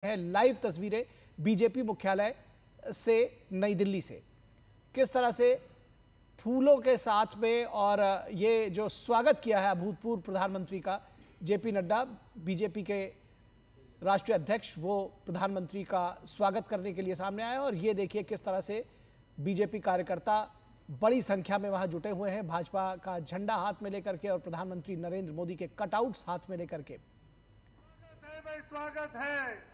है लाइव तस्वीरें बीजेपी मुख्यालय से नई दिल्ली से। किस तरह से फूलों के साथ में और ये जो स्वागत किया है अभूतपूर्व प्रधानमंत्री का जेपी नड्डा, बीजेपी के राष्ट्रीय अध्यक्ष, वो प्रधानमंत्री का स्वागत करने के लिए सामने आए। और ये देखिए किस तरह से बीजेपी कार्यकर्ता बड़ी संख्या में वहां जुटे हुए हैं, भाजपा का झंडा हाथ में लेकर के और प्रधानमंत्री नरेंद्र मोदी के कटआउट्स हाथ में लेकर के। स्वागत है।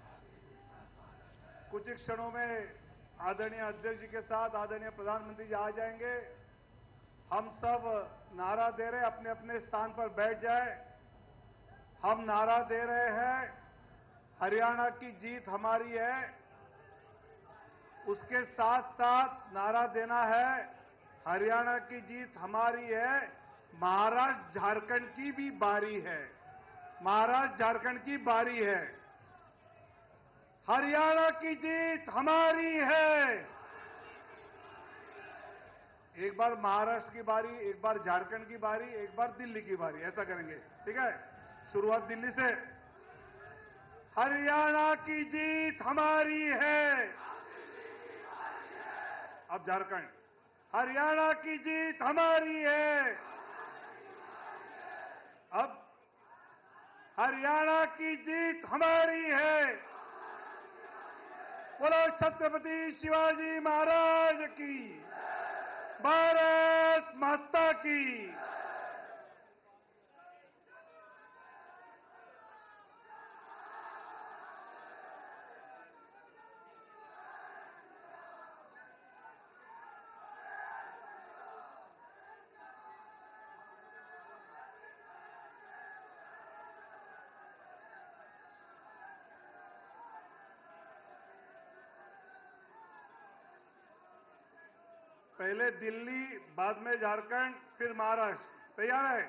कुछ ही क्षणों में आदरणीय अध्यक्ष जी के साथ आदरणीय प्रधानमंत्री जी आ जाएंगे। हम सब नारा दे रहे हैं, अपने अपने स्थान पर बैठ जाए। हम नारा दे रहे हैं, हरियाणा की जीत हमारी है। उसके साथ साथ नारा देना है, हरियाणा की जीत हमारी है, महाराष्ट्र झारखंड की भी बारी है। महाराष्ट्र झारखंड की बारी है। हरियाणा की जीत हमारी है। एक बार महाराष्ट्र की बारी, एक बार झारखंड की बारी, एक बार दिल्ली की बारी, ऐसा करेंगे, ठीक है। शुरुआत दिल्ली से। हरियाणा की जीत हमारी है। अब झारखंड। हरियाणा की जीत हमारी है। अब हरियाणा की जीत हमारी है। बोलो छत्रपति शिवाजी महाराज की, भारत माता की। पहले दिल्ली, बाद में झारखंड, फिर महाराष्ट्र। तैयार है?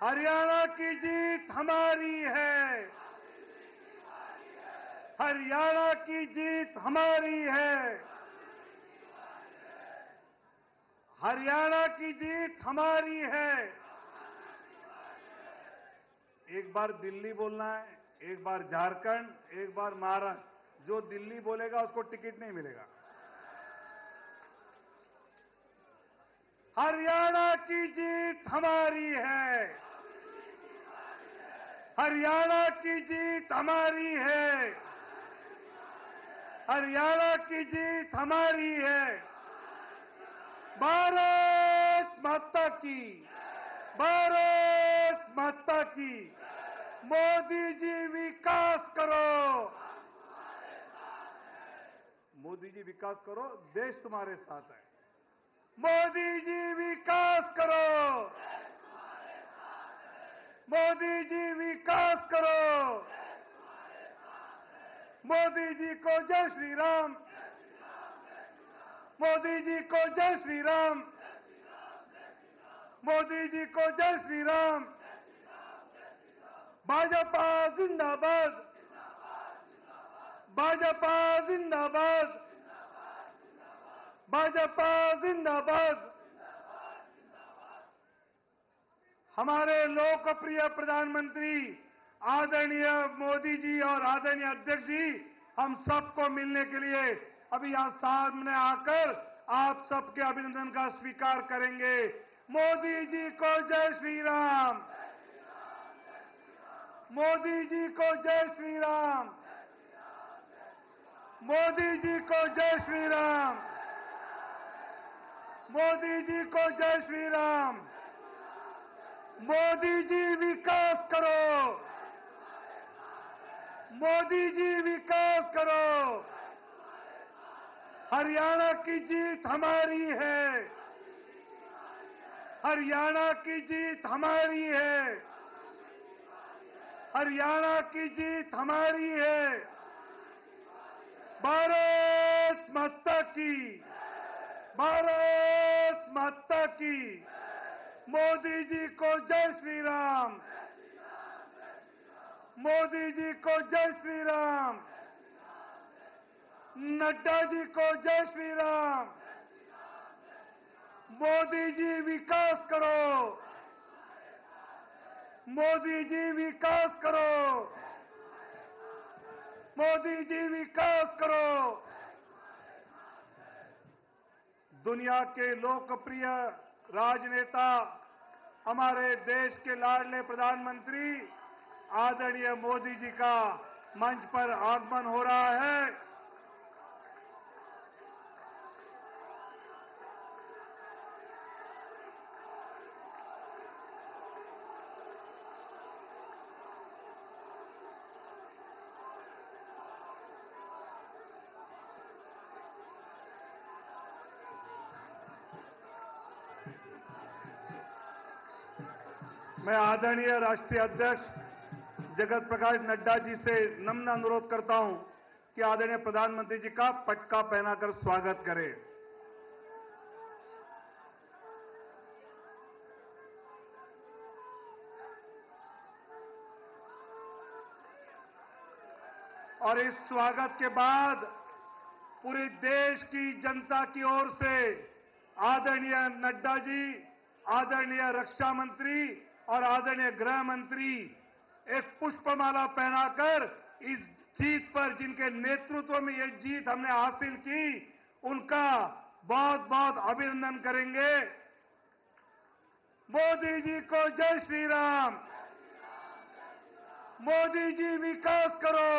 हरियाणा की जीत हमारी है। हरियाणा की जीत हमारी है। हरियाणा की जीत हमारी है। एक बार दिल्ली बोलना है, एक बार झारखंड, एक बार महाराष्ट्र। जो दिल्ली बोलेगा उसको टिकट नहीं मिलेगा। हरियाणा की जीत हमारी है। हरियाणा की जीत हमारी है। हरियाणा की जीत हमारी है। भारत माता की, भारत माता की। मोदी जी विकास करो। मोदी जी विकास करो, देश तुम्हारे साथ है। मोदी जी विकास करो। मोदी जी विकास करो। मोदी जी को जय श्री राम। मोदी जी को जय श्री राम। मोदी जी को जय श्री राम। भाजपा जिंदाबाद। भाजपा जिंदाबाद। भाजपा जिंदाबाद। हमारे लोकप्रिय प्रधानमंत्री आदरणीय मोदी जी और आदरणीय अध्यक्ष जी हम सबको मिलने के लिए अभी यहां सामने आकर आप सबके अभिनंदन का स्वीकार करेंगे। मोदी जी को जय श्री राम। मोदी जी को जय श्री राम। मोदी जी को जय श्री राम। मोदी जी को जय श्री राम। मोदी जी विकास करो। मोदी जी विकास करो। हरियाणा की जीत हमारी है। हरियाणा की जीत हमारी है। हरियाणा की जीत हमारी है। भारत माता की, भारत माता की। मोदी जी को जय श्री राम। मोदी जी को जय श्री राम। नड्डा जी को जय श्री राम। मोदी जी विकास करो। मोदी जी विकास करो। मोदी जी विकास करो। दुनिया के लोकप्रिय राजनेता, हमारे देश के लाडले प्रधानमंत्री आदरणीय मोदी जी का मंच पर आगमन हो रहा है। मैं आदरणीय राष्ट्रीय अध्यक्ष जगत प्रकाश नड्डा जी से नम्र अनुरोध करता हूं कि आदरणीय प्रधानमंत्री जी का पटका पहनाकर स्वागत करें। और इस स्वागत के बाद पूरे देश की जनता की ओर से आदरणीय नड्डा जी, आदरणीय रक्षा मंत्री और आदरणीय गृह मंत्री एक पुष्पमाला पहनाकर इस जीत पर, जिनके नेतृत्व में यह जीत हमने हासिल की, उनका बहुत बहुत अभिनंदन करेंगे। मोदी जी को जय श्री राम। मोदी जी विकास करो।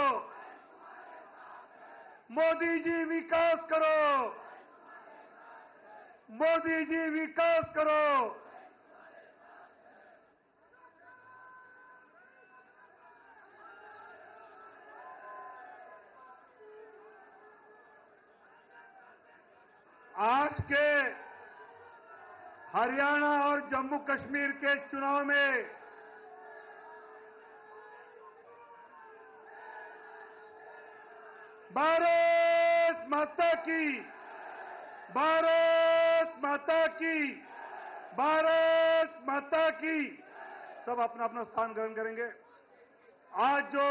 मोदी जी विकास करो। मोदी जी विकास करो। आज के हरियाणा और जम्मू कश्मीर के चुनाव में भारत माता की, भारत माता की, भारत माता की। सब अपना अपना स्थान ग्रहण करेंगे। आज जो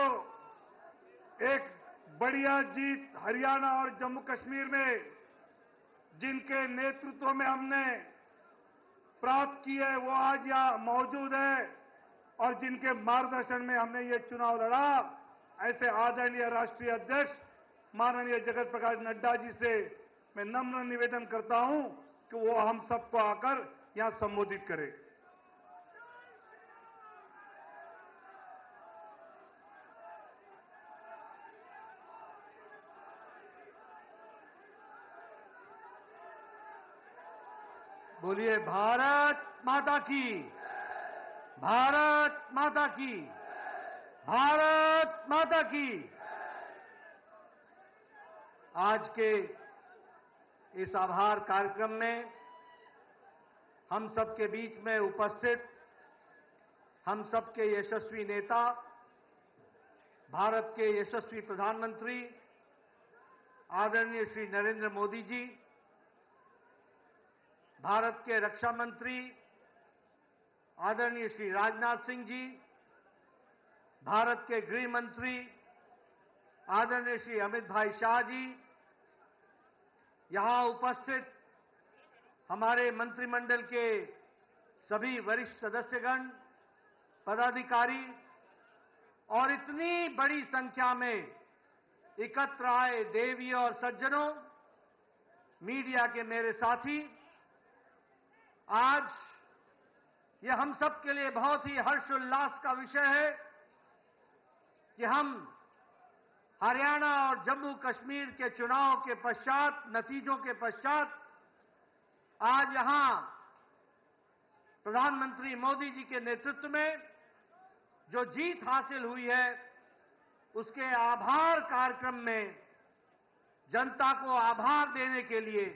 एक बढ़िया जीत हरियाणा और जम्मू कश्मीर में जिनके नेतृत्व में हमने प्राप्त की है, वो आज यहां मौजूद है और जिनके मार्गदर्शन में हमने ये चुनाव लड़ा, ऐसे आदरणीय राष्ट्रीय अध्यक्ष माननीय जगत प्रकाश नड्डा जी से मैं नम्र निवेदन करता हूं कि वो हम सबको आकर यहां संबोधित करें। बोलिए भारत माता की, भारत माता की, भारत माता की। आज के इस आभार कार्यक्रम में हम सबके बीच में उपस्थित हम सबके यशस्वी नेता, भारत के यशस्वी प्रधानमंत्री आदरणीय श्री नरेंद्र मोदी जी, भारत के रक्षा मंत्री आदरणीय श्री राजनाथ सिंह जी, भारत के गृह मंत्री आदरणीय श्री अमित भाई शाह जी, यहां उपस्थित हमारे मंत्रिमंडल के सभी वरिष्ठ सदस्यगण, पदाधिकारी और इतनी बड़ी संख्या में एकत्र आए देवी और सज्जनों, मीडिया के मेरे साथी, आज यह हम सब के लिए बहुत ही हर्षोल्लास का विषय है कि हम हरियाणा और जम्मू कश्मीर के चुनाव के पश्चात, नतीजों के पश्चात आज यहां प्रधानमंत्री मोदी जी के नेतृत्व में जो जीत हासिल हुई है, उसके आभार कार्यक्रम में जनता को आभार देने के लिए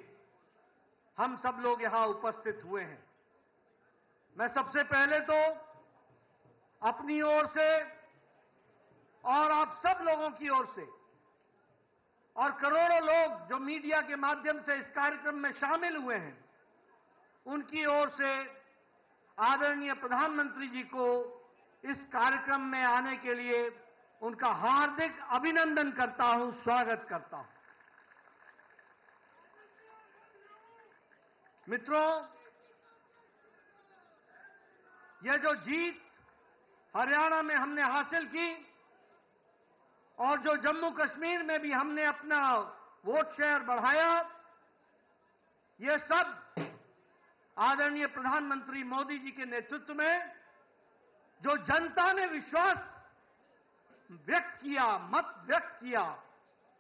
हम सब लोग यहां उपस्थित हुए हैं। मैं सबसे पहले तो अपनी ओर से और आप सब लोगों की ओर से और करोड़ों लोग जो मीडिया के माध्यम से इस कार्यक्रम में शामिल हुए हैं, उनकी ओर से आदरणीय प्रधानमंत्री जी को इस कार्यक्रम में आने के लिए उनका हार्दिक अभिनंदन करता हूं, स्वागत करता हूं। मित्रों, यह जो जीत हरियाणा में हमने हासिल की, और जो जम्मू कश्मीर में भी हमने अपना वोट शेयर बढ़ाया, ये सब आदरणीय प्रधानमंत्री मोदी जी के नेतृत्व में जो जनता ने विश्वास व्यक्त किया, मत व्यक्त किया,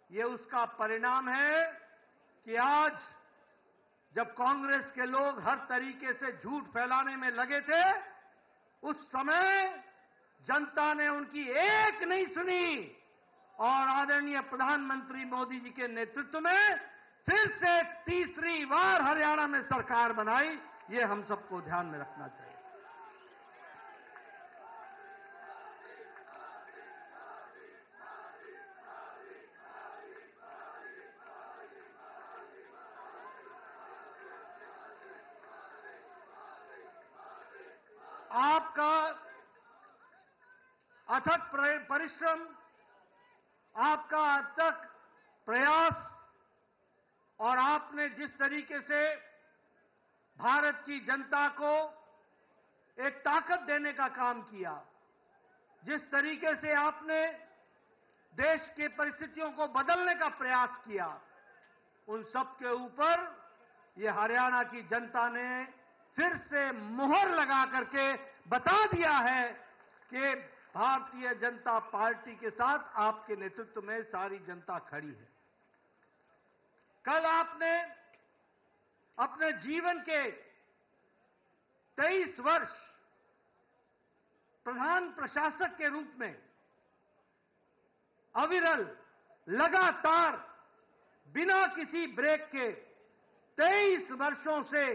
ये उसका परिणाम है कि आज जब कांग्रेस के लोग हर तरीके से झूठ फैलाने में लगे थे, उस समय जनता ने उनकी एक नहीं सुनी और आदरणीय प्रधानमंत्री मोदी जी के नेतृत्व में फिर से तीसरी बार हरियाणा में सरकार बनाई। ये हम सबको ध्यान में रखना चाहिए। आपका अथक परिश्रम, आपका अथक प्रयास और आपने जिस तरीके से भारत की जनता को एक ताकत देने का काम किया, जिस तरीके से आपने देश की परिस्थितियों को बदलने का प्रयास किया, उन सब के ऊपर ये हरियाणा की जनता ने फिर से मुहर लगा करके बता दिया है कि भारतीय जनता पार्टी के साथ आपके नेतृत्व में सारी जनता खड़ी है। कल आपने अपने जीवन के 23 वर्ष प्रधान प्रशासक के रूप में अविरल, लगातार, बिना किसी ब्रेक के 23 वर्षों से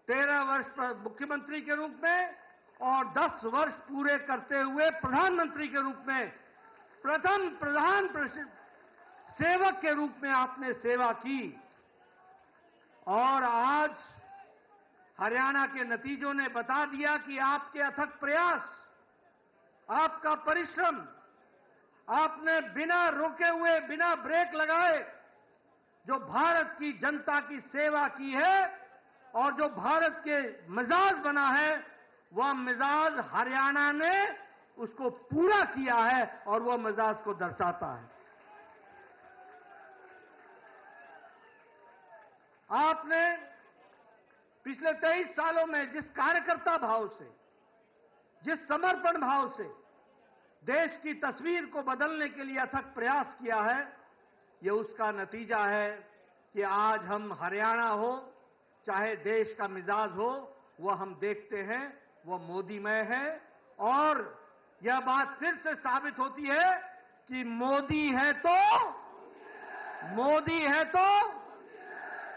13 वर्ष मुख्यमंत्री के रूप में और 10 वर्ष पूरे करते हुए प्रधानमंत्री के रूप में प्रथम प्रधान सेवक के रूप में आपने सेवा की और आज हरियाणा के नतीजों ने बता दिया कि आपके अथक प्रयास, आपका परिश्रम, आपने बिना रुके हुए, बिना ब्रेक लगाए जो भारत की जनता की सेवा की है और जो भारत के मिजाज बना है, वह मिजाज हरियाणा ने उसको पूरा किया है और वह मिजाज को दर्शाता है। आपने पिछले 23 सालों में जिस कार्यकर्ता भाव से, जिस समर्पण भाव से देश की तस्वीर को बदलने के लिए अथक प्रयास किया है, यह उसका नतीजा है कि आज हम हरियाणा हो चाहे देश का मिजाज हो, वह हम देखते हैं वह मोदीमय है और यह बात फिर से साबित होती है कि मोदी है तो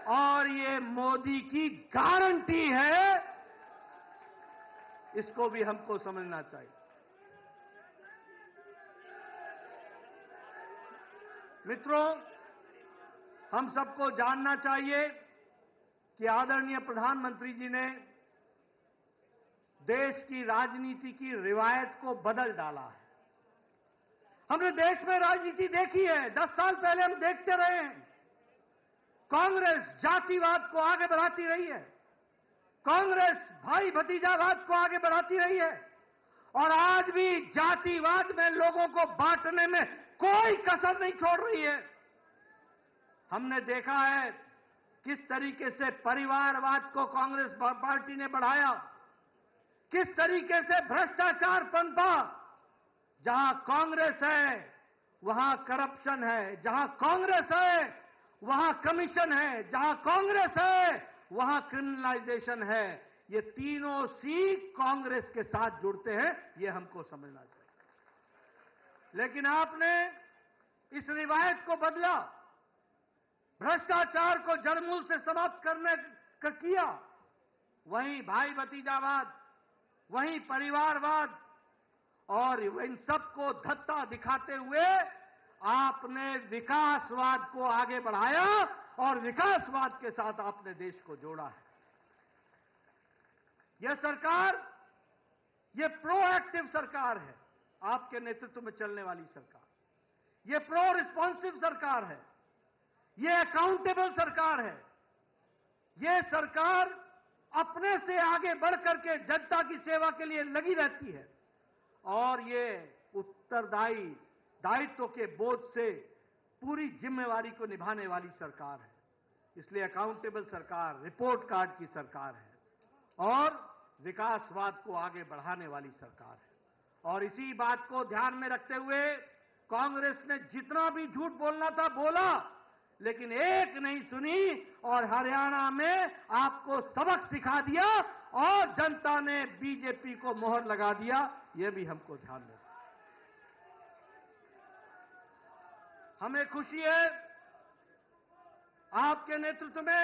और ये मोदी की गारंटी है, इसको भी हमको समझना चाहिए। मित्रों, हम सबको जानना चाहिए कि आदरणीय प्रधानमंत्री जी ने देश की राजनीति की रिवायत को बदल डाला है। हमने देश में राजनीति देखी है, 10 साल पहले हम देखते रहे हैं। कांग्रेस जातिवाद को आगे बढ़ाती रही है, कांग्रेस भाई भतीजावाद को आगे बढ़ाती रही है और आज भी जातिवाद में लोगों को बांटने में कोई कसर नहीं छोड़ रही है। हमने देखा है किस तरीके से परिवारवाद को कांग्रेस पार्टी ने बढ़ाया, किस तरीके से भ्रष्टाचार पनपा। जहां कांग्रेस है वहां करप्शन है, जहां कांग्रेस है वहां कमीशन है, जहां कांग्रेस है वहां क्रिमिनलाइजेशन है। ये तीनों सी कांग्रेस के साथ जुड़ते हैं, ये हमको समझना चाहिए। लेकिन आपने इस रिवायत को बदला, भ्रष्टाचार को जड़मूल से समाप्त करने का किया। वहीं भाई भतीजावाद, वहीं परिवारवाद और इन सबको धत्ता दिखाते हुए आपने विकासवाद को आगे बढ़ाया और विकासवाद के साथ आपने देश को जोड़ा है। यह सरकार, यह प्रोएक्टिव सरकार है, आपके नेतृत्व में चलने वाली सरकार। यह प्रो रिस्पॉन्सिव सरकार है, यह अकाउंटेबल सरकार है। यह सरकार अपने से आगे बढ़कर के जनता की सेवा के लिए लगी रहती है और ये उत्तरदायी दायित्व के बोझ से पूरी जिम्मेवारी को निभाने वाली सरकार है। इसलिए अकाउंटेबल सरकार, रिपोर्ट कार्ड की सरकार है और विकासवाद को आगे बढ़ाने वाली सरकार है। और इसी बात को ध्यान में रखते हुए कांग्रेस ने जितना भी झूठ बोलना था बोला, लेकिन एक नहीं सुनी और हरियाणा में आपको सबक सिखा दिया और जनता ने बीजेपी को मोहर लगा दिया। यह भी हमको ध्यान रखना। हमें खुशी है आपके नेतृत्व में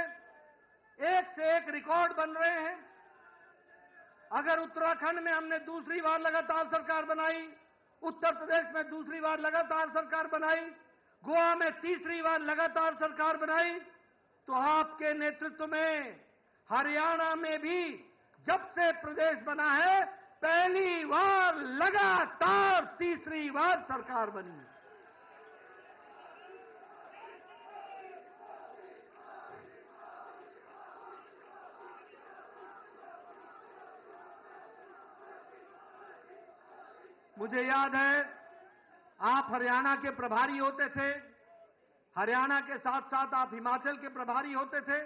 एक से एक रिकॉर्ड बन रहे हैं। अगर उत्तराखंड में हमने दूसरी बार लगातार सरकार बनाई, उत्तर प्रदेश में दूसरी बार लगातार सरकार बनाई, गोवा में तीसरी बार लगातार सरकार बनाई, तो आपके नेतृत्व में हरियाणा में भी जब से प्रदेश बना है पहली बार लगातार तीसरी बार सरकार बनी। मुझे याद है आप हरियाणा के प्रभारी होते थे, हरियाणा के साथ साथ आप हिमाचल के प्रभारी होते थे।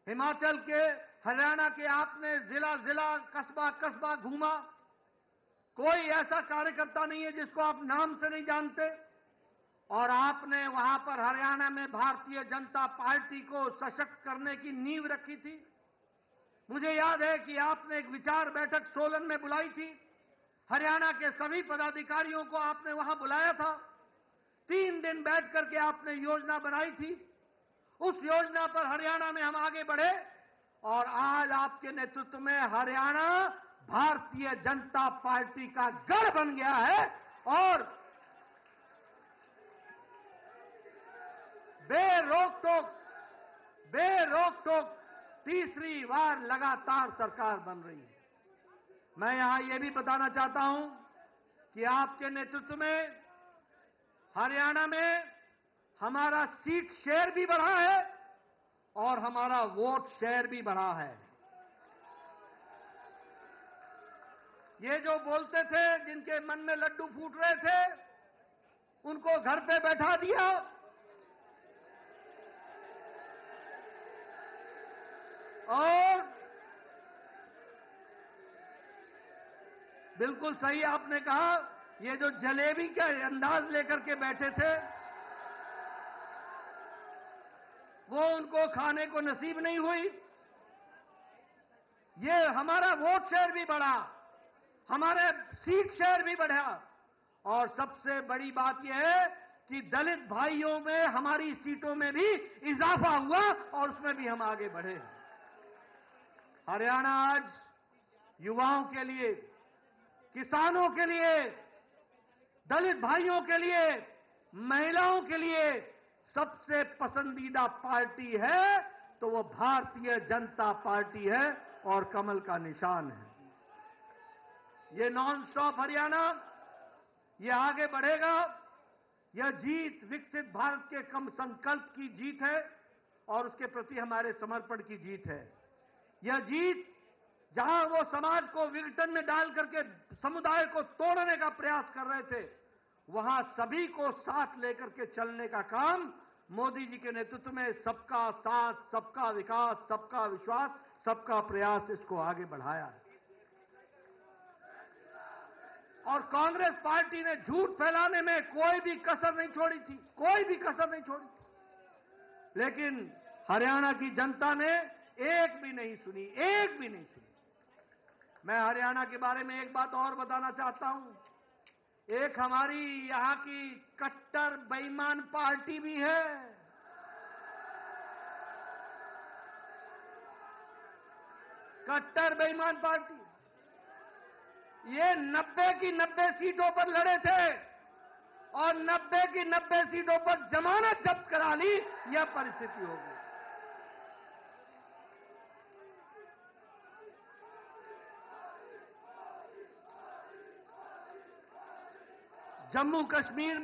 हिमाचल के, हरियाणा के आपने जिला जिला, कस्बा कस्बा घूमा। कोई ऐसा कार्यकर्ता नहीं है जिसको आप नाम से नहीं जानते। और आपने वहां पर हरियाणा में भारतीय जनता पार्टी को सशक्त करने की नींव रखी थी। मुझे याद है कि आपने एक विचार बैठक सोलन में बुलाई थी। हरियाणा के सभी पदाधिकारियों को आपने वहां बुलाया था। 3 दिन बैठ करके आपने योजना बनाई थी। उस योजना पर हरियाणा में हम आगे बढ़े और आज आपके नेतृत्व में हरियाणा भारतीय जनता पार्टी का गढ़ बन गया है और बेरोक-टोक तीसरी बार लगातार सरकार बन रही है। मैं यहां यह भी बताना चाहता हूं कि आपके नेतृत्व में हरियाणा में हमारा सीट शेयर भी बढ़ा है और हमारा वोट शेयर भी बढ़ा है। ये जो बोलते थे, जिनके मन में लड्डू फूट रहे थे, उनको घर पे बैठा दिया और बिल्कुल सही आपने कहा, ये जो जलेबी का अंदाज लेकर के बैठे थे वो उनको खाने को नसीब नहीं हुई। ये हमारा वोट शेयर भी बढ़ा, हमारे सीट शेयर भी बढ़ा और सबसे बड़ी बात यह है कि दलित भाइयों में हमारी सीटों में भी इजाफा हुआ और उसमें भी हम आगे बढ़े। हरियाणा आज युवाओं के लिए, किसानों के लिए, दलित भाइयों के लिए, महिलाओं के लिए सबसे पसंदीदा पार्टी है तो वो भारतीय जनता पार्टी है और कमल का निशान है। ये नॉन स्टॉप हरियाणा, ये आगे बढ़ेगा। यह जीत विकसित भारत के कम संकल्प की जीत है और उसके प्रति हमारे समर्पण की जीत है। यह जीत जहां वो समाज को विघटन में डाल करके समुदाय को तोड़ने का प्रयास कर रहे थे, वहां सभी को साथ लेकर के चलने का काम मोदी जी के नेतृत्व में सबका साथ, सबका विकास, सबका विश्वास, सबका प्रयास, इसको आगे बढ़ाया है। और कांग्रेस पार्टी ने झूठ फैलाने में कोई भी कसर नहीं छोड़ी थी, कोई भी कसर नहीं छोड़ी थी। लेकिन हरियाणा की जनता ने एक भी नहीं सुनी, एक भी नहीं सुनी। मैं हरियाणा के बारे में एक बात और बताना चाहता हूं। एक हमारी यहां की कट्टर बेईमान पार्टी भी है। कट्टर बेईमान पार्टी, ये 90 की 90 सीटों पर लड़े थे और 90 की 90 सीटों पर जमानत जब्त करा ली। यह परिस्थिति होगी। जम्मू कश्मीर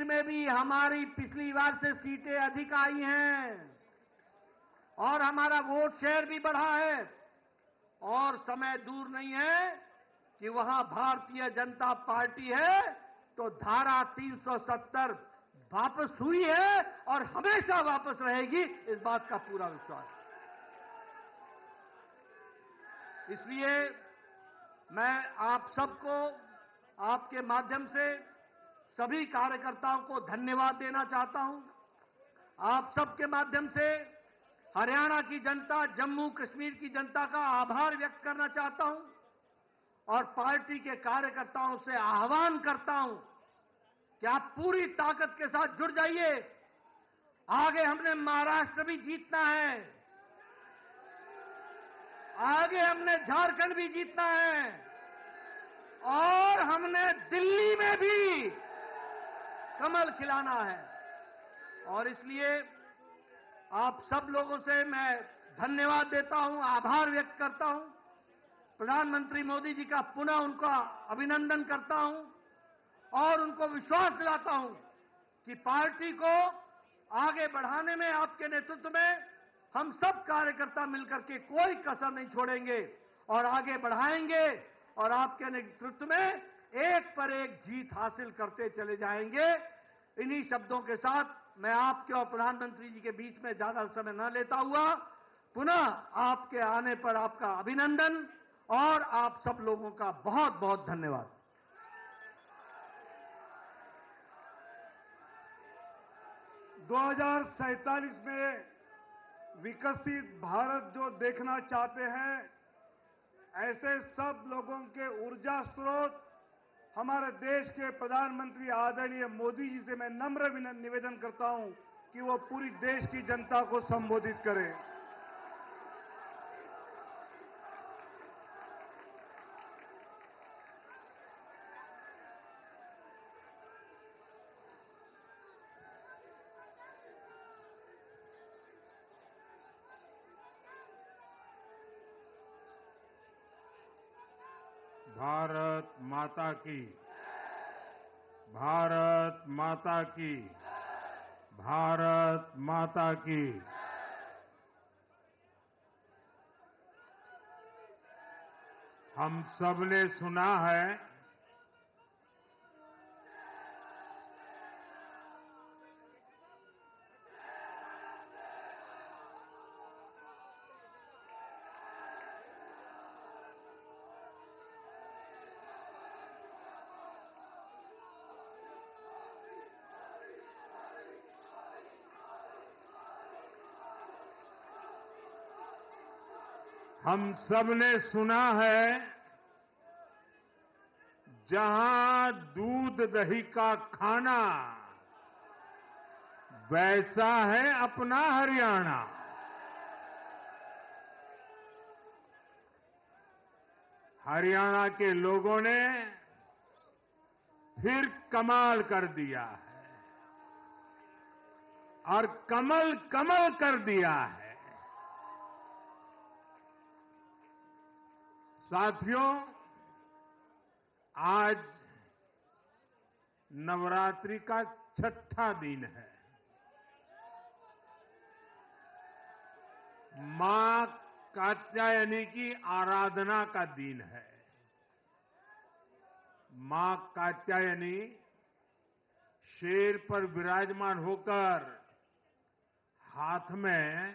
में भी हमारी पिछली बार से सीटें अधिक आई हैं और हमारा वोट शेयर भी बढ़ा है और समय दूर नहीं है कि वहां भारतीय जनता पार्टी है तो धारा 370 वापस हुई है और हमेशा वापस रहेगी, इस बात का पूरा विश्वास है। इसलिए मैं आप सबको आपके माध्यम से सभी कार्यकर्ताओं को धन्यवाद देना चाहता हूं। आप सबके माध्यम से हरियाणा की जनता, जम्मू कश्मीर की जनता का आभार व्यक्त करना चाहता हूं और पार्टी के कार्यकर्ताओं से आह्वान करता हूं कि आप पूरी ताकत के साथ जुड़ जाइए। आगे हमने महाराष्ट्र भी जीतना है, आगे हमने झारखंड भी जीतना है और हमने दिल्ली में भी कमल खिलाना है। और इसलिए आप सब लोगों से मैं धन्यवाद देता हूं, आभार व्यक्त करता हूं। प्रधानमंत्री मोदी जी का पुनः उनका अभिनंदन करता हूं और उनको विश्वास दिलाता हूं कि पार्टी को आगे बढ़ाने में आपके नेतृत्व में हम सब कार्यकर्ता मिलकर के कोई कसर नहीं छोड़ेंगे और आगे बढ़ाएंगे और आपके नेतृत्व में एक पर एक जीत हासिल करते चले जाएंगे। इन्हीं शब्दों के साथ मैं आपके और प्रधानमंत्री जी के बीच में ज्यादा समय न लेता हुआ पुनः आपके आने पर आपका अभिनंदन और आप सब लोगों का बहुत बहुत धन्यवाद। दो 2047 में विकसित भारत जो देखना चाहते हैं, ऐसे सब लोगों के ऊर्जा स्रोत हमारे देश के प्रधानमंत्री आदरणीय मोदी जी से मैं नम्र निवेदन करता हूं कि वो पूरी देश की जनता को संबोधित करें। भारत माता की, भारत माता की, भारत माता की। हम सबने सुना है हम सबने सुना है जहां दूध दही का खाना वैसा है अपना हरियाणा। हरियाणा के लोगों ने फिर कमाल कर दिया है और कमल कमल कर दिया है। साथियों, आज नवरात्रि का छठा दिन है। मां कात्यायनी की आराधना का दिन है। मां कात्यायनी शेर पर विराजमान होकर हाथ में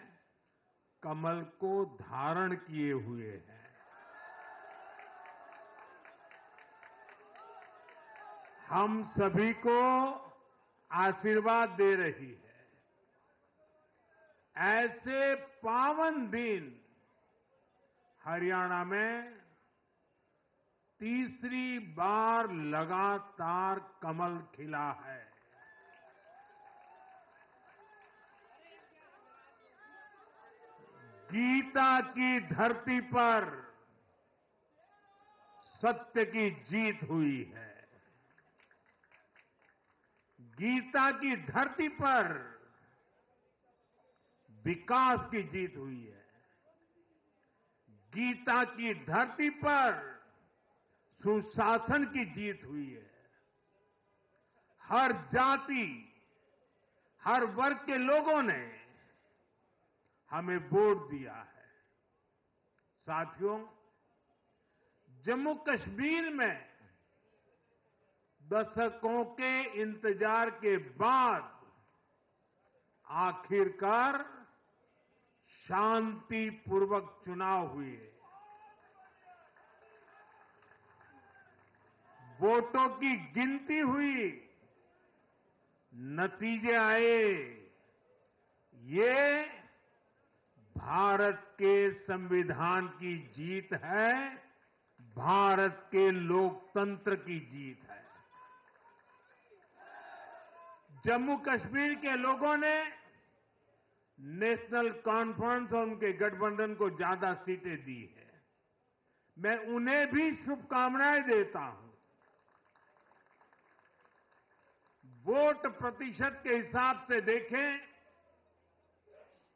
कमल को धारण किए हुए हैं। हम सभी को आशीर्वाद दे रही है। ऐसे पावन दिन हरियाणा में तीसरी बार लगातार कमल खिला है। गीता की धरती पर सत्य की जीत हुई है। गीता की धरती पर विकास की जीत हुई है। गीता की धरती पर सुशासन की जीत हुई है। हर जाति, हर वर्ग के लोगों ने हमें वोट दिया है। साथियों, जम्मू कश्मीर में दशकों के इंतजार के बाद आखिरकार शांतिपूर्वक चुनाव हुए। वोटों की गिनती हुई, नतीजे आए। ये भारत के संविधान की जीत है, भारत के लोकतंत्र की जीत है। जम्मू कश्मीर के लोगों ने नेशनल कॉन्फ्रेंस और उनके गठबंधन को ज्यादा सीटें दी है। मैं उन्हें भी शुभकामनाएं देता हूं। वोट प्रतिशत के हिसाब से देखें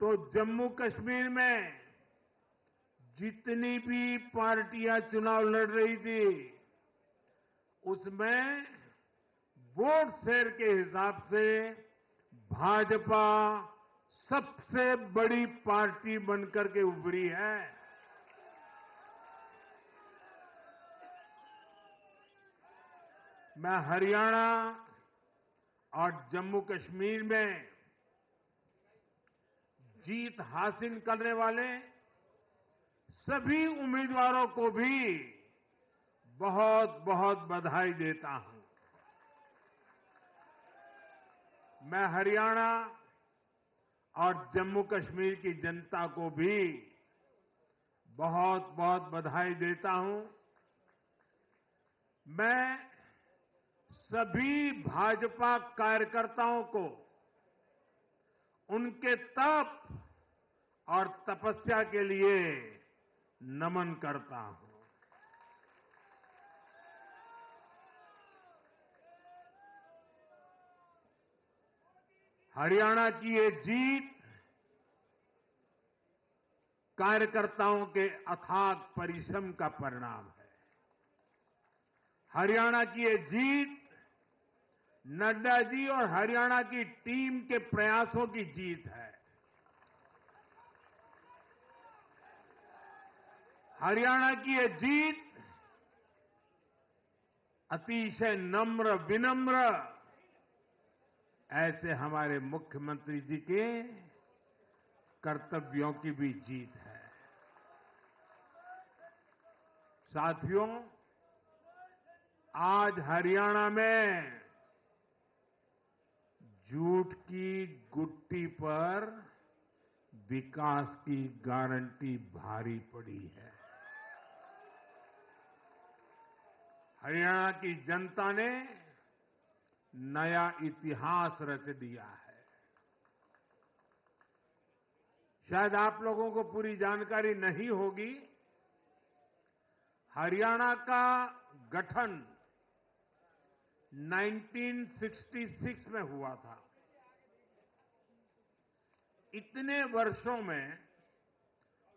तो जम्मू कश्मीर में जितनी भी पार्टियां चुनाव लड़ रही थी, उसमें वोट शेयर के हिसाब से भाजपा सबसे बड़ी पार्टी बनकर के उभरी है। मैं हरियाणा और जम्मू कश्मीर में जीत हासिल करने वाले सभी उम्मीदवारों को भी बहुत बहुत बधाई देता हूं। मैं हरियाणा और जम्मू कश्मीर की जनता को भी बहुत बहुत बधाई देता हूं। मैं सभी भाजपा कार्यकर्ताओं को उनके तप और तपस्या के लिए नमन करता हूं। हरियाणा की ये जीत कार्यकर्ताओं के अथाग परिश्रम का परिणाम है। हरियाणा की ये जीत नड्डा जी और हरियाणा की टीम के प्रयासों की जीत है। हरियाणा की ये जीत अतिशय नम्र विनम्र ऐसे हमारे मुख्यमंत्री जी के कर्तव्यों की भी जीत है। साथियों, आज हरियाणा में झूठ की गुट्टी पर विकास की गारंटी भारी पड़ी है। हरियाणा की जनता ने नया इतिहास रच दिया है। शायद आप लोगों को पूरी जानकारी नहीं होगी, हरियाणा का गठन 1966 में हुआ था। इतने वर्षों में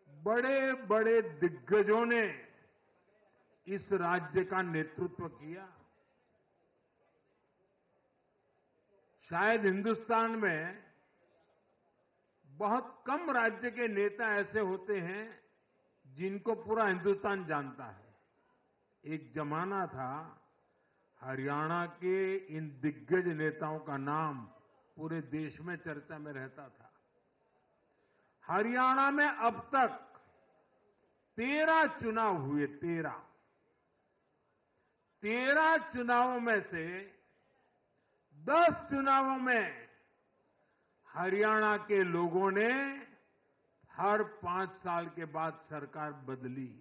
बड़े बड़े दिग्गजों ने इस राज्य का नेतृत्व किया। शायद हिंदुस्तान में बहुत कम राज्य के नेता ऐसे होते हैं जिनको पूरा हिंदुस्तान जानता है। एक जमाना था, हरियाणा के इन दिग्गज नेताओं का नाम पूरे देश में चर्चा में रहता था। हरियाणा में अब तक 13 चुनाव हुए। 13 चुनावों में से 10 चुनावों में हरियाणा के लोगों ने हर 5 साल के बाद सरकार बदली,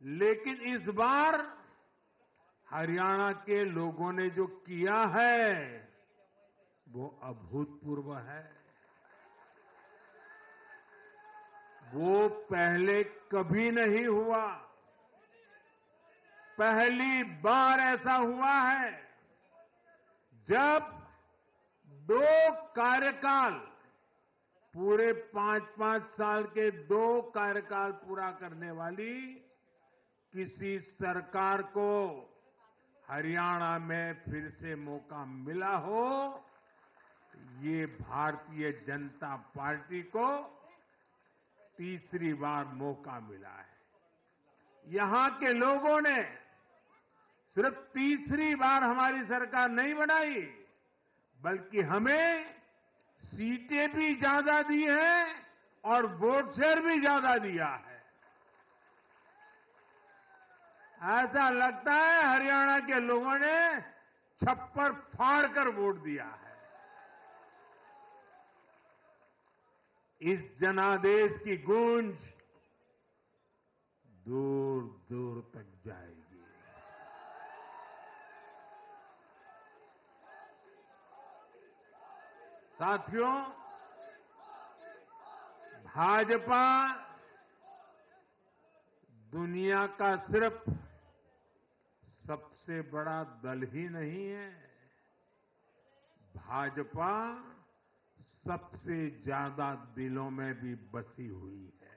लेकिन इस बार हरियाणा के लोगों ने जो किया है वो अभूतपूर्व है। वो पहले कभी नहीं हुआ। पहली बार ऐसा हुआ है जब 2 कार्यकाल, पूरे 5-5 साल के 2 कार्यकाल पूरा करने वाली किसी सरकार को हरियाणा में फिर से मौका मिला हो। ये भारतीय जनता पार्टी को तीसरी बार मौका मिला है। यहां के लोगों ने सिर्फ तीसरी बार हमारी सरकार नहीं बनाई, बल्कि हमें सीटें भी ज्यादा दी हैं और वोट शेयर भी ज्यादा दिया है। ऐसा लगता है हरियाणा के लोगों ने छप्पर फाड़ कर वोट दिया है। इस जनादेश की गूंज दूर दूर तक जाएगी। साथियों, भाजपा दुनिया का सिर्फ सबसे बड़ा दल ही नहीं है, भाजपा सबसे ज्यादा दिलों में भी बसी हुई है।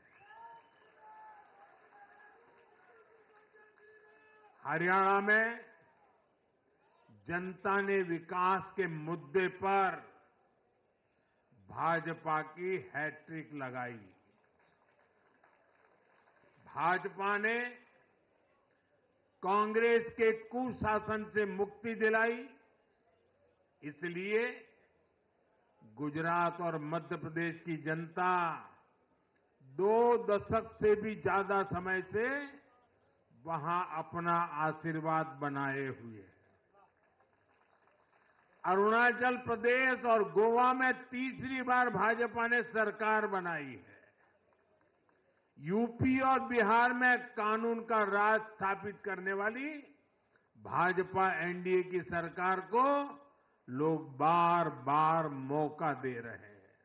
हरियाणा में जनता ने विकास के मुद्दे पर भाजपा की हैट्रिक लगाई। भाजपा ने कांग्रेस के कुशासन से मुक्ति दिलाई, इसलिए गुजरात और मध्य प्रदेश की जनता 2 दशक से भी ज्यादा समय से वहां अपना आशीर्वाद बनाए हुए है। अरुणाचल प्रदेश और गोवा में तीसरी बार भाजपा ने सरकार बनाई है। यूपी और बिहार में कानून का राज स्थापित करने वाली भाजपा एनडीए की सरकार को लोग बार बार मौका दे रहे हैं।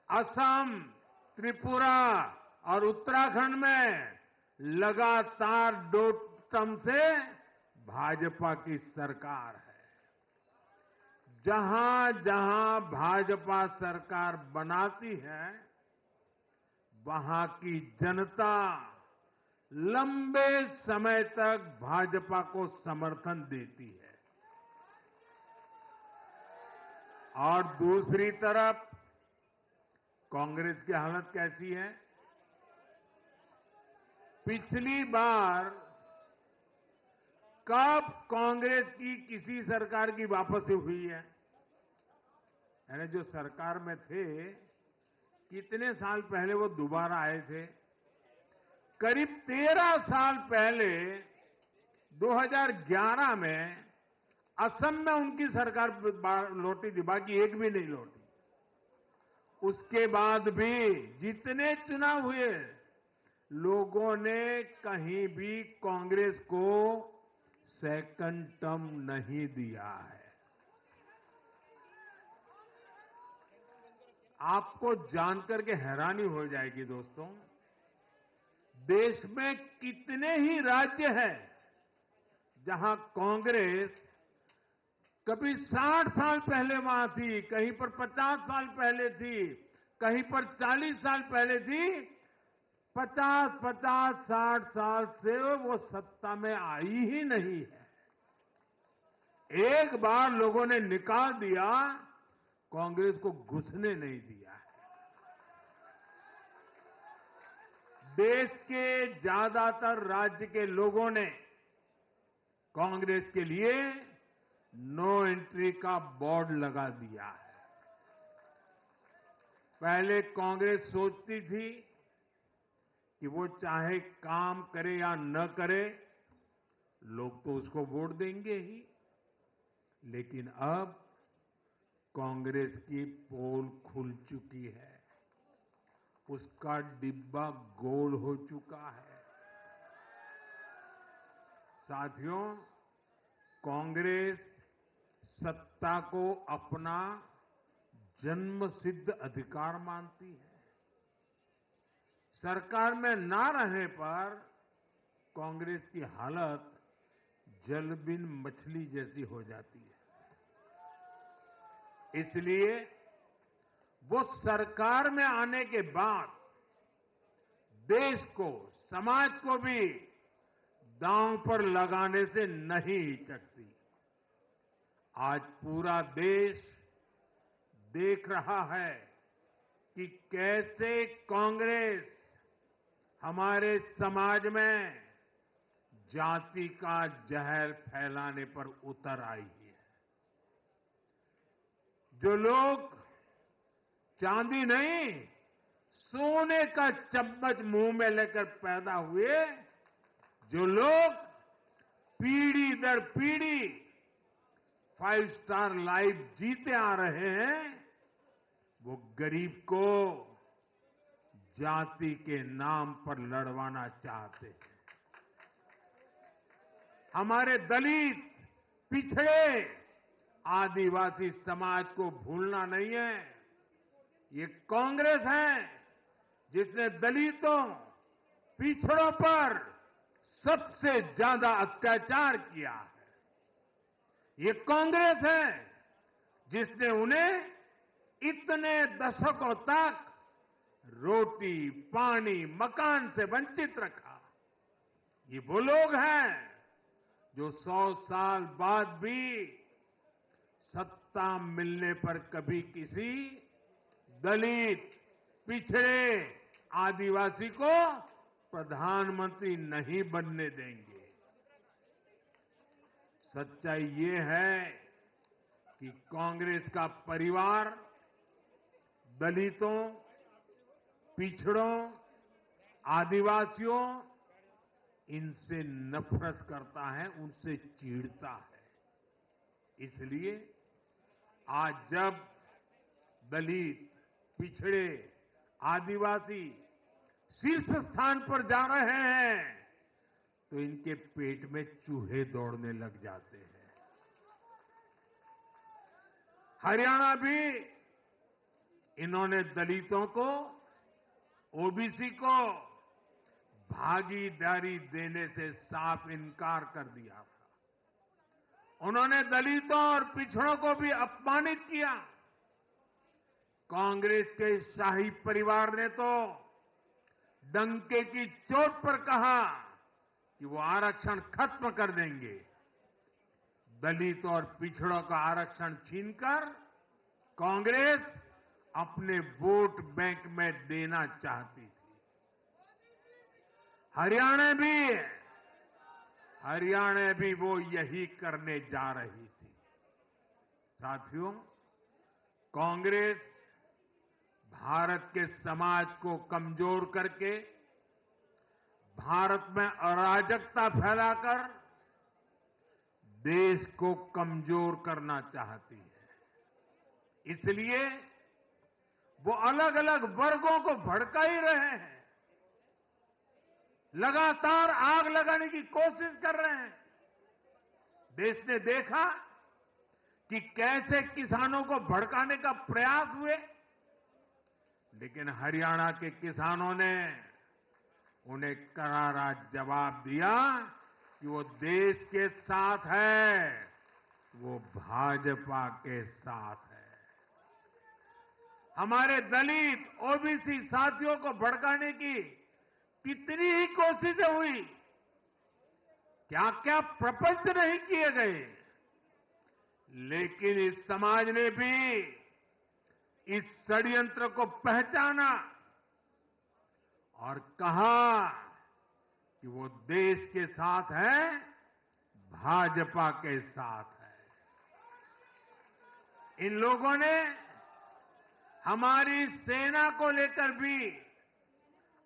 असम, त्रिपुरा और उत्तराखंड में लगातार 2 टर्म से भाजपा की सरकार है। जहां जहां भाजपा सरकार बनाती है, वहां की जनता लंबे समय तक भाजपा को समर्थन देती है। और दूसरी तरफ कांग्रेस की हालत कैसी है? पिछली बार कब कांग्रेस की किसी सरकार की वापसी हुई है? यानी जो सरकार में थे, कितने साल पहले वो दोबारा आए थे? करीब 13 साल पहले 2011 में असम में उनकी सरकार लौटी थी, बाकी एक भी नहीं लौटी। उसके बाद भी जितने चुनाव हुए, लोगों ने कहीं भी कांग्रेस को सेकंड टर्म नहीं दिया है। आपको जानकर के हैरानी हो जाएगी दोस्तों, देश में कितने ही राज्य हैं जहां कांग्रेस कभी 60 साल पहले वहां थी, कहीं पर 50 साल पहले थी, कहीं पर 40 साल पहले थी, 50-50, 60 साल से वो सत्ता में आई ही नहीं है। एक बार लोगों ने निकाल दिया, कांग्रेस को घुसने नहीं दिया है। देश के ज्यादातर राज्य के लोगों ने कांग्रेस के लिए नो एंट्री का बोर्ड लगा दिया है। पहले कांग्रेस सोचती थी कि वो चाहे काम करे या न करे, लोग तो उसको वोट देंगे ही। लेकिन अब कांग्रेस की पोल खुल चुकी है, उसका डिब्बा गोल हो चुका है। साथियों, कांग्रेस सत्ता को अपना जन्मसिद्ध अधिकार मानती है। सरकार में ना रहने पर कांग्रेस की हालत जल बिन मछली जैसी हो जाती है। इसलिए वो सरकार में आने के बाद देश को, समाज को भी दांव पर लगाने से नहीं हिचकती। आज पूरा देश देख रहा है कि कैसे कांग्रेस हमारे समाज में जाति का जहर फैलाने पर उतर आई है। जो लोग चांदी नहीं, सोने का चम्मच मुंह में लेकर पैदा हुए, जो लोग पीढ़ी दर पीढ़ी 5 स्टार लाइफ जीते आ रहे हैं, वो गरीब को जाति के नाम पर लड़वाना चाहते हैं। हमारे दलित, पिछड़े, आदिवासी समाज को भूलना नहीं है। ये कांग्रेस है जिसने दलितों, पिछड़ों पर सबसे ज्यादा अत्याचार किया है। ये कांग्रेस है जिसने उन्हें इतने दशकों तक रोटी, पानी, मकान से वंचित रखा। ये वो लोग हैं जो 100 साल बाद भी सत्ता मिलने पर कभी किसी दलित, पिछड़े, आदिवासी को प्रधानमंत्री नहीं बनने देंगे। सच्चाई ये है कि कांग्रेस का परिवार दलितों, पिछड़ों, आदिवासियों, इनसे नफरत करता है, उनसे चिढ़ता है। इसलिए आज जब दलित, पिछड़े, आदिवासी शीर्ष स्थान पर जा रहे हैं, तो इनके पेट में चूहे दौड़ने लग जाते हैं। हरियाणा भी इन्होंने दलितों को, ओबीसी को भागीदारी देने से साफ इनकार कर दिया था। उन्होंने दलितों और पिछड़ों को भी अपमानित किया। कांग्रेस के शाही परिवार ने तो डंके की चोट पर कहा कि वो आरक्षण खत्म कर देंगे। दलित और पिछड़ों का आरक्षण छीनकर कांग्रेस अपने वोट बैंक में देना चाहती थी। हरियाणा भी वो यही करने जा रही थी। साथियों, कांग्रेस भारत के समाज को कमजोर करके, भारत में अराजकता फैलाकर देश को कमजोर करना चाहती है। इसलिए वो अलग अलग वर्गों को भड़का ही रहे हैं, लगातार आग लगाने की कोशिश कर रहे हैं। देश ने देखा कि कैसे किसानों को भड़काने का प्रयास हुए, लेकिन हरियाणा के किसानों ने उन्हें करारा जवाब दिया कि वो देश के साथ है, वो भाजपा के साथ है। हमारे दलित, ओबीसी साथियों को भड़काने की कितनी ही कोशिशें हुई, क्या क्या प्रपंच नहीं किए गए, लेकिन इस समाज ने भी इस षड्यंत्र को पहचाना और कहा कि वो देश के साथ है, भाजपा के साथ है। इन लोगों ने हमारी सेना को लेकर भी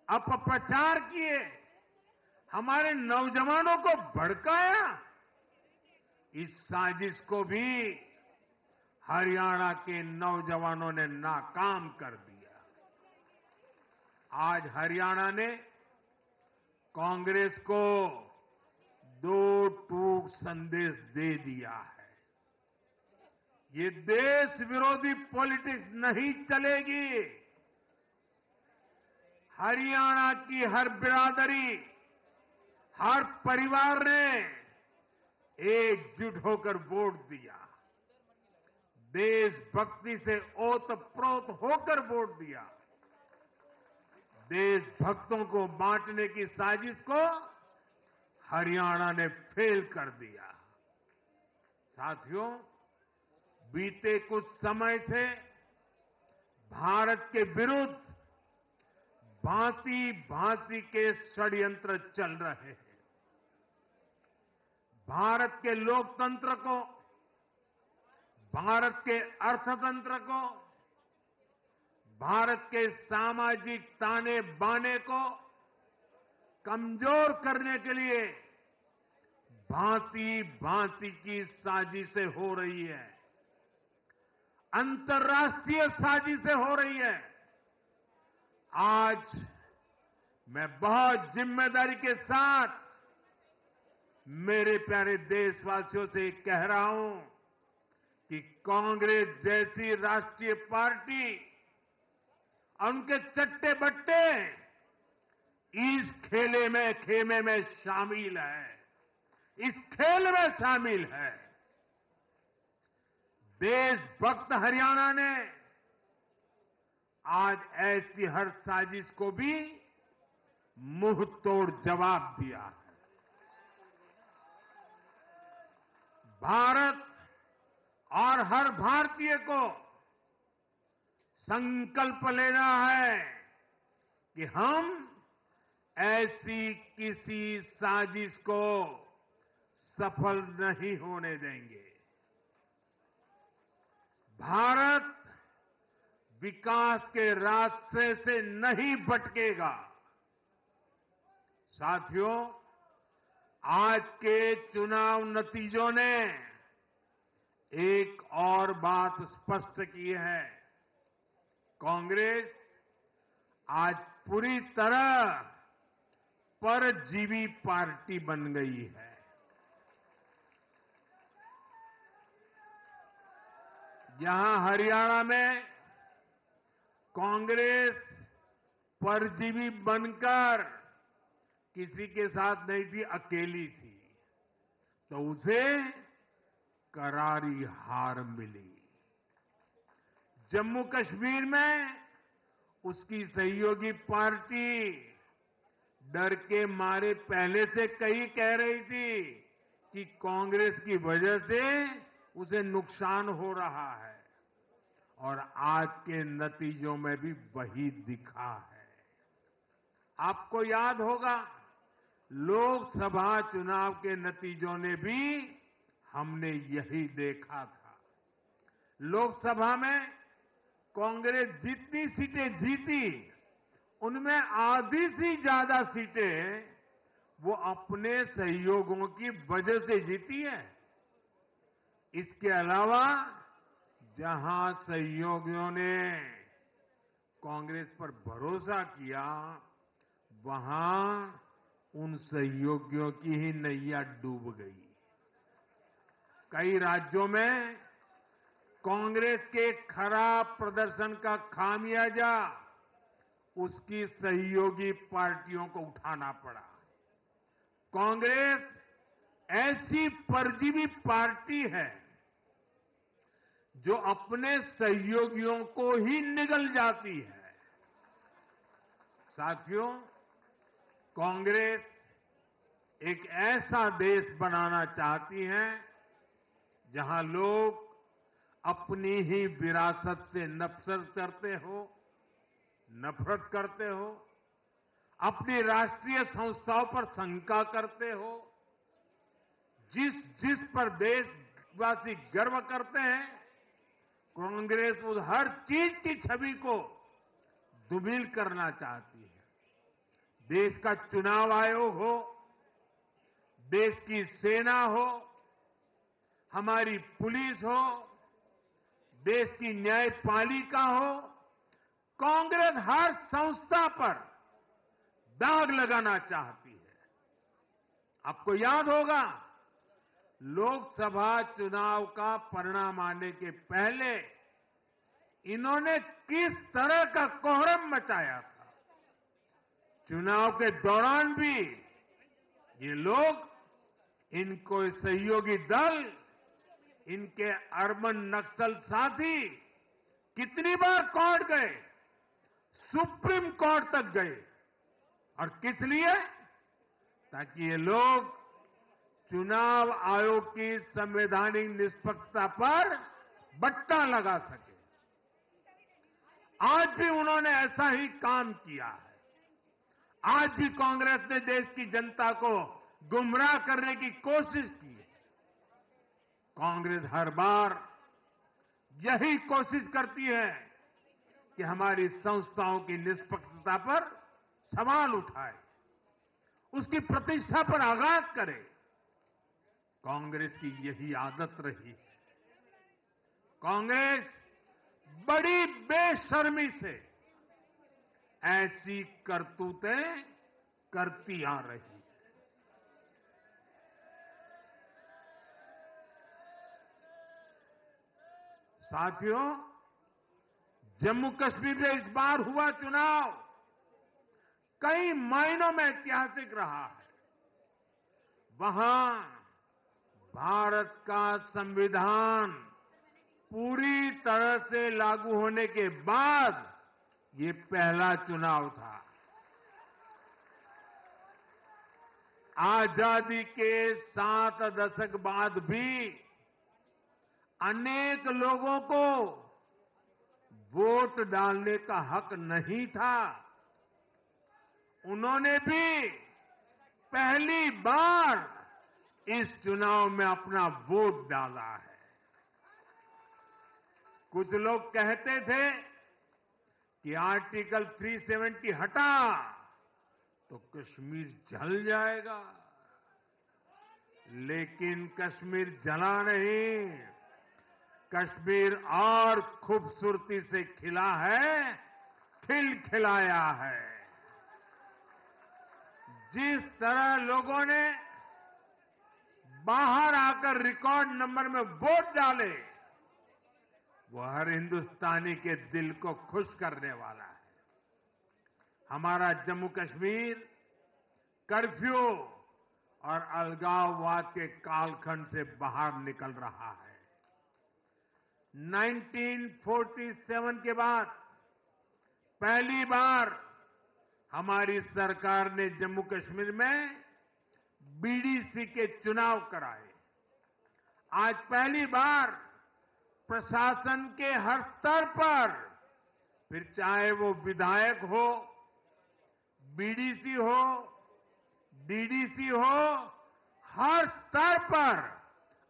अपप्रचार किए, हमारे नौजवानों को भड़काया। इस साजिश को भी हरियाणा के नौजवानों ने नाकाम कर दिया। आज हरियाणा ने कांग्रेस को 2 टूक संदेश दे दिया है। ये देश विरोधी पॉलिटिक्स नहीं चलेगी। हरियाणा की हर बिरादरी, हर परिवार ने एकजुट होकर वोट दिया, देशभक्ति से ओतप्रोत होकर वोट दिया। देशभक्तों को बांटने की साजिश को हरियाणा ने फेल कर दिया। साथियों, बीते कुछ समय से भारत के विरुद्ध भांति भांति के षड्यंत्र चल रहे हैं। भारत के लोकतंत्र को, भारत के अर्थतंत्र को, भारत के सामाजिक ताने बाने को कमजोर करने के लिए भांति भांति की साजिशें हो रही है, अंतर्राष्ट्रीय साजिशें हो रही है। आज मैं बहुत जिम्मेदारी के साथ मेरे प्यारे देशवासियों से कह रहा हूं कि कांग्रेस जैसी राष्ट्रीय पार्टी और उनके चट्टे बट्टे इस खेमे में शामिल है, इस खेल में शामिल है। देशभक्त हरियाणा ने आज ऐसी हर साजिश को भी मुंह तोड़ जवाब दिया है। भारत और हर भारतीय को संकल्प लेना है कि हम ऐसी किसी साजिश को सफल नहीं होने देंगे। भारत विकास के रास्ते से नहीं भटकेगा। साथियों, आज के चुनाव नतीजों ने एक और बात स्पष्ट की है। कांग्रेस आज पूरी तरह परजीवी पार्टी बन गई है। यहां हरियाणा में कांग्रेस परजीवी बनकर किसी के साथ नहीं थी, अकेली थी, तो उसे करारी हार मिली। जम्मू कश्मीर में उसकी सहयोगी पार्टी डर के मारे पहले से कई कह रही थी कि कांग्रेस की वजह से उसे नुकसान हो रहा है, और आज के नतीजों में भी वही दिखा है। आपको याद होगा, लोकसभा चुनाव के नतीजों ने भी हमने यही देखा था। लोकसभा में कांग्रेस जितनी सीटें जीती, उनमें आधी से ज्यादा सीटें वो अपने सहयोगियों की वजह से जीती है। इसके अलावा जहां सहयोगियों ने कांग्रेस पर भरोसा किया, वहां उन सहयोगियों की ही नैया डूब गई। कई राज्यों में कांग्रेस के खराब प्रदर्शन का खामियाजा उसकी सहयोगी पार्टियों को उठाना पड़ा। कांग्रेस ऐसी परजीवी पार्टी है जो अपने सहयोगियों को ही निगल जाती है। साथियों, कांग्रेस एक ऐसा देश बनाना चाहती है जहां लोग अपनी ही विरासत से नफरत करते हो, अपनी राष्ट्रीय संस्थाओं पर शंका करते हो। जिस पर देशवासी गर्व करते हैं, कांग्रेस उस हर चीज की छवि को दुर्बल करना चाहती है। देश का चुनाव आयोग हो, देश की सेना हो, हमारी पुलिस हो, देश की न्यायपालिका हो, कांग्रेस हर संस्था पर दाग लगाना चाहती है। आपको याद होगा, लोकसभा चुनाव का परिणाम आने के पहले इन्होंने किस तरह का कोहराम मचाया था। चुनाव के दौरान भी ये लोग, इनको सहयोगी दल, इनके अर्बन नक्सल साथी कितनी बार कोर्ट गए, सुप्रीम कोर्ट तक गए, और किस लिए? ताकि ये लोग चुनाव आयोग की संवैधानिक निष्पक्षता पर बट्टा लगा सके। आज भी उन्होंने ऐसा ही काम किया है। आज भी कांग्रेस ने देश की जनता को गुमराह करने की कोशिश की है। कांग्रेस हर बार यही कोशिश करती है कि हमारी संस्थाओं की निष्पक्षता पर सवाल उठाए, उसकी प्रतिष्ठा पर आघात करे। कांग्रेस की यही आदत रही है। कांग्रेस बड़ी बेशर्मी से ऐसी करतूतें करती आ रही है। साथियों, जम्मू कश्मीर में इस बार हुआ चुनाव कई मायनों में ऐतिहासिक रहा है। वहां भारत का संविधान पूरी तरह से लागू होने के बाद ये पहला चुनाव था। आजादी के 7 दशक बाद भी अनेक लोगों को वोट डालने का हक नहीं था। उन्होंने भी पहली बार इस चुनाव में अपना वोट डाला है। कुछ लोग कहते थे कि आर्टिकल 370 हटा तो कश्मीर जल जाएगा, लेकिन कश्मीर जला नहीं, कश्मीर और खूबसूरती से खिला है, खिलखिलाया है। जिस तरह लोगों ने बाहर आकर रिकॉर्ड नंबर में वोट डाले, वो हर हिंदुस्तानी के दिल को खुश करने वाला है। हमारा जम्मू कश्मीर कर्फ्यू और अलगाववाद के कालखंड से बाहर निकल रहा है। 1947 के बाद पहली बार हमारी सरकार ने जम्मू कश्मीर में बीडीसी के चुनाव कराए। आज पहली बार प्रशासन के हर स्तर पर, फिर चाहे वो विधायक हो, बीडीसी हो, डीडीसी हो, हर स्तर पर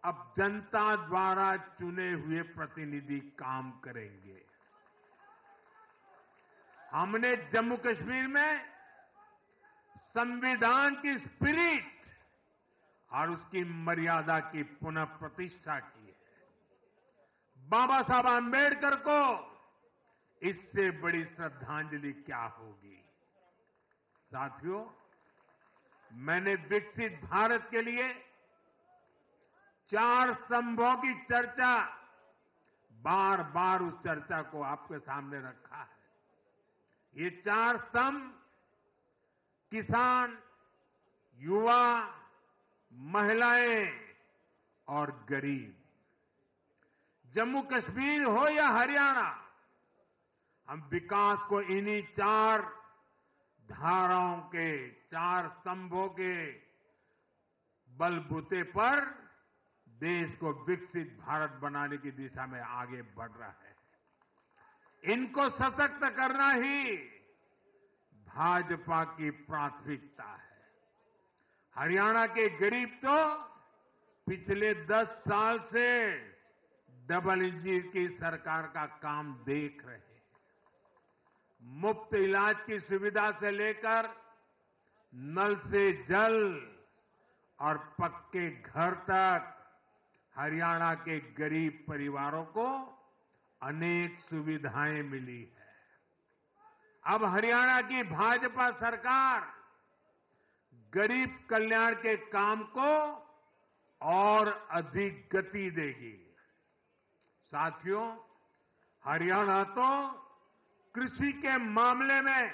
अब जनता द्वारा चुने हुए प्रतिनिधि काम करेंगे। हमने जम्मू कश्मीर में संविधान की स्पिरिट और उसकी मर्यादा की पुनः प्रतिष्ठा की है। बाबा साहब आंबेडकर को इससे बड़ी श्रद्धांजलि क्या होगी। साथियों, मैंने विकसित भारत के लिए 4 स्तंभों की चर्चा बार बार उस चर्चा को आपके सामने रखा है। ये 4 स्तंभ किसान, युवा, महिलाएं और गरीब। जम्मू कश्मीर हो या हरियाणा, हम विकास को इन्हीं 4 धाराओं के, 4 स्तंभों के बलबूते पर देश को विकसित भारत बनाने की दिशा में आगे बढ़ रहा है। इनको सशक्त करना ही भाजपा की प्राथमिकता है। हरियाणा के गरीब तो पिछले 10 साल से डबल इंजन की सरकार का काम देख रहे हैं। मुफ्त इलाज की सुविधा से लेकर नल से जल और पक्के घर तक हरियाणा के गरीब परिवारों को अनेक सुविधाएं मिली है। अब हरियाणा की भाजपा सरकार गरीब कल्याण के काम को और अधिक गति देगी। साथियों, हरियाणा तो कृषि के मामले में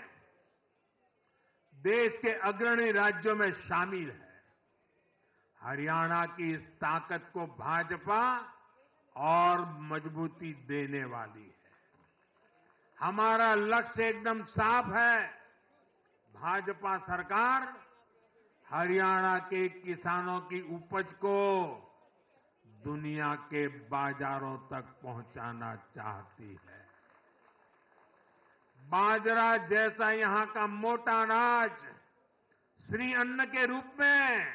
देश के अग्रणी राज्यों में शामिल है। हरियाणा की इस ताकत को भाजपा और मजबूती देने वाली है। हमारा लक्ष्य एकदम साफ है। भाजपा सरकार हरियाणा के किसानों की उपज को दुनिया के बाजारों तक पहुंचाना चाहती है। बाजरा जैसा यहां का मोटा अनाज श्री अन्न के रूप में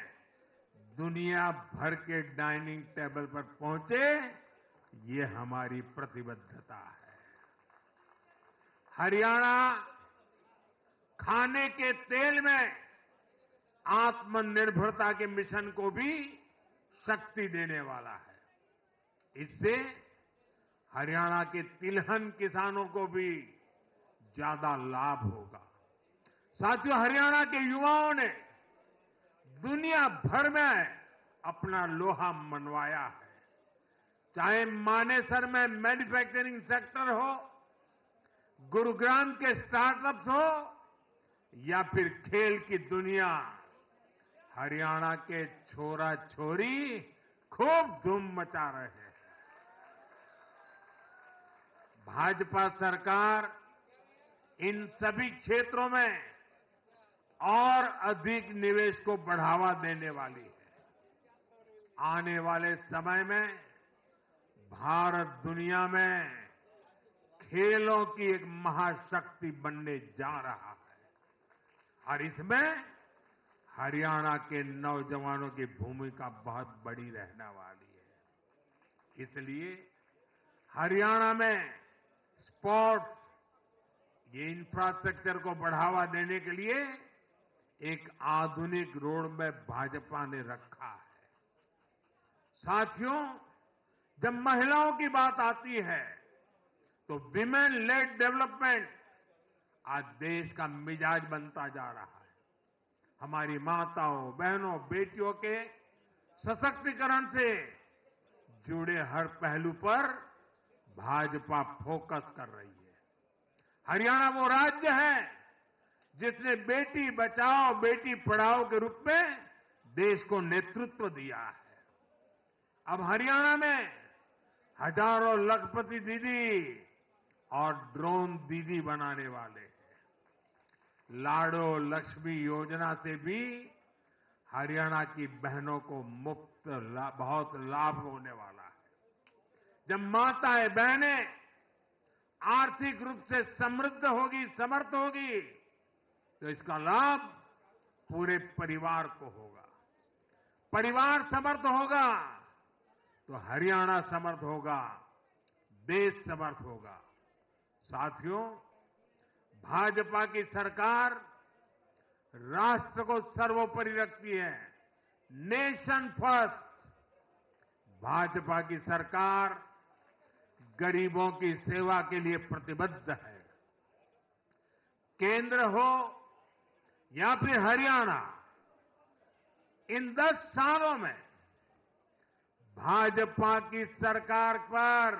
दुनिया भर के डाइनिंग टेबल पर पहुंचे, ये हमारी प्रतिबद्धता है। हरियाणा खाने के तेल में आत्मनिर्भरता के मिशन को भी शक्ति देने वाला है। इससे हरियाणा के तिलहन किसानों को भी ज्यादा लाभ होगा। साथियों, हरियाणा के युवाओं ने दुनिया भर में अपना लोहा मनवाया है। चाहे मानेसर में मैन्युफैक्चरिंग सेक्टर हो, गुरुग्राम के स्टार्टअप्स हो या फिर खेल की दुनिया, हरियाणा के छोरा छोरी खूब धूम मचा रहे हैं। भाजपा सरकार इन सभी क्षेत्रों में और अधिक निवेश को बढ़ावा देने वाली है। आने वाले समय में भारत दुनिया में खेलों की एक महाशक्ति बनने जा रहा है और इसमें हरियाणा के नौजवानों की भूमिका बहुत बड़ी रहने वाली है। इसलिए हरियाणा में स्पोर्ट्स, ये इंफ्रास्ट्रक्चर को बढ़ावा देने के लिए एक आधुनिक रोड मैप भाजपा ने रखा है। साथियों, जब महिलाओं की बात आती है तो विमेन लेड डेवलपमेंट आज देश का मिजाज बनता जा रहा है। हमारी माताओं, बहनों, बेटियों के सशक्तिकरण से जुड़े हर पहलू पर भाजपा फोकस कर रही है। हरियाणा वो राज्य है जिसने बेटी बचाओ बेटी पढ़ाओ के रूप में देश को नेतृत्व दिया है। अब हरियाणा में हजारों लखपति दीदी और ड्रोन दीदी बनाने वाले हैं। लाडो लक्ष्मी योजना से भी हरियाणा की बहनों को बहुत लाभ होने वाला है। जब माताएं बहनें आर्थिक रूप से समृद्ध होगी, समर्थ होगी, तो इसका लाभ पूरे परिवार को होगा। परिवार समर्थ होगा तो हरियाणा समर्थ होगा, देश समर्थ होगा। साथियों, भाजपा की सरकार राष्ट्र को सर्वोपरि रखती है। Nation first. भाजपा की सरकार गरीबों की सेवा के लिए प्रतिबद्ध है। केंद्र हो या फिर हरियाणा, इन 10 सालों में भाजपा की सरकार पर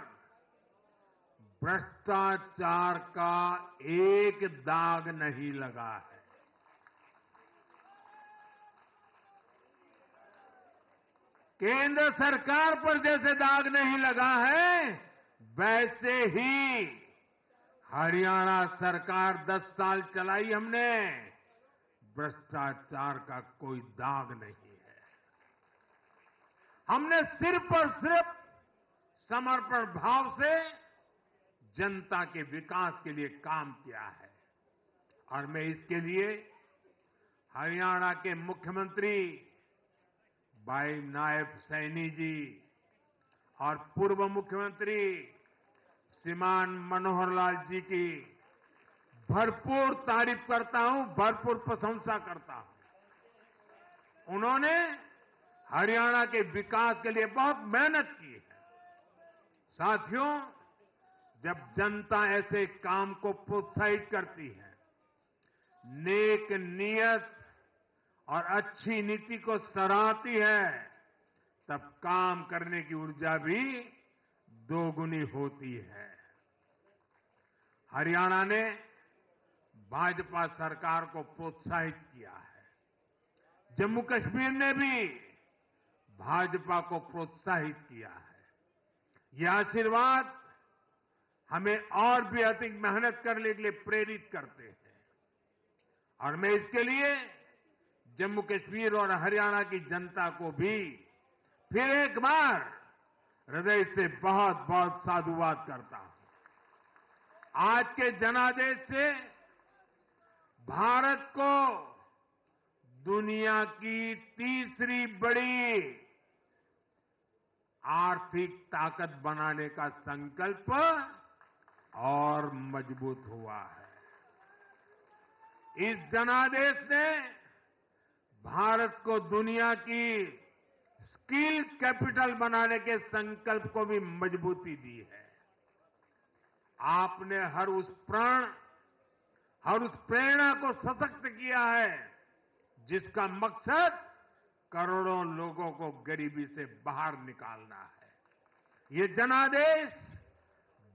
भ्रष्टाचार का एक दाग नहीं लगा है। केंद्र सरकार पर जैसे दाग नहीं लगा है, वैसे ही हरियाणा सरकार 10 साल चलाई हमने, भ्रष्टाचार का कोई दाग नहीं है। हमने सिर्फ और सिर्फ समर्पण भाव से जनता के विकास के लिए काम किया है और मैं इसके लिए हरियाणा के मुख्यमंत्री भाई नायब सैनी जी और पूर्व मुख्यमंत्री श्रीमान मनोहर लाल जी की भरपूर तारीफ करता हूं, भरपूर प्रशंसा करता हूं। उन्होंने हरियाणा के विकास के लिए बहुत मेहनत की है। साथियों, जब जनता ऐसे काम को प्रोत्साहित करती है, नेक नियत और अच्छी नीति को सराहती है, तब काम करने की ऊर्जा भी दोगुनी होती है। हरियाणा ने भाजपा सरकार को प्रोत्साहित किया है। जम्मू कश्मीर ने भी भाजपा को प्रोत्साहित किया है। यह आशीर्वाद हमें और भी अधिक मेहनत करने के लिए प्रेरित करते हैं और मैं इसके लिए जम्मू कश्मीर और हरियाणा की जनता को भी फिर एक बार हृदय से बहुत बहुत साधुवाद करता हूं। आज के जनादेश से भारत को दुनिया की तीसरी बड़ी आर्थिक ताकत बनाने का संकल्प और मजबूत हुआ है। इस जनादेश ने भारत को दुनिया की स्किल कैपिटल बनाने के संकल्प को भी मजबूती दी है। आपने हर उस प्रेरणा को सशक्त किया है जिसका मकसद करोड़ों लोगों को गरीबी से बाहर निकालना है। ये जनादेश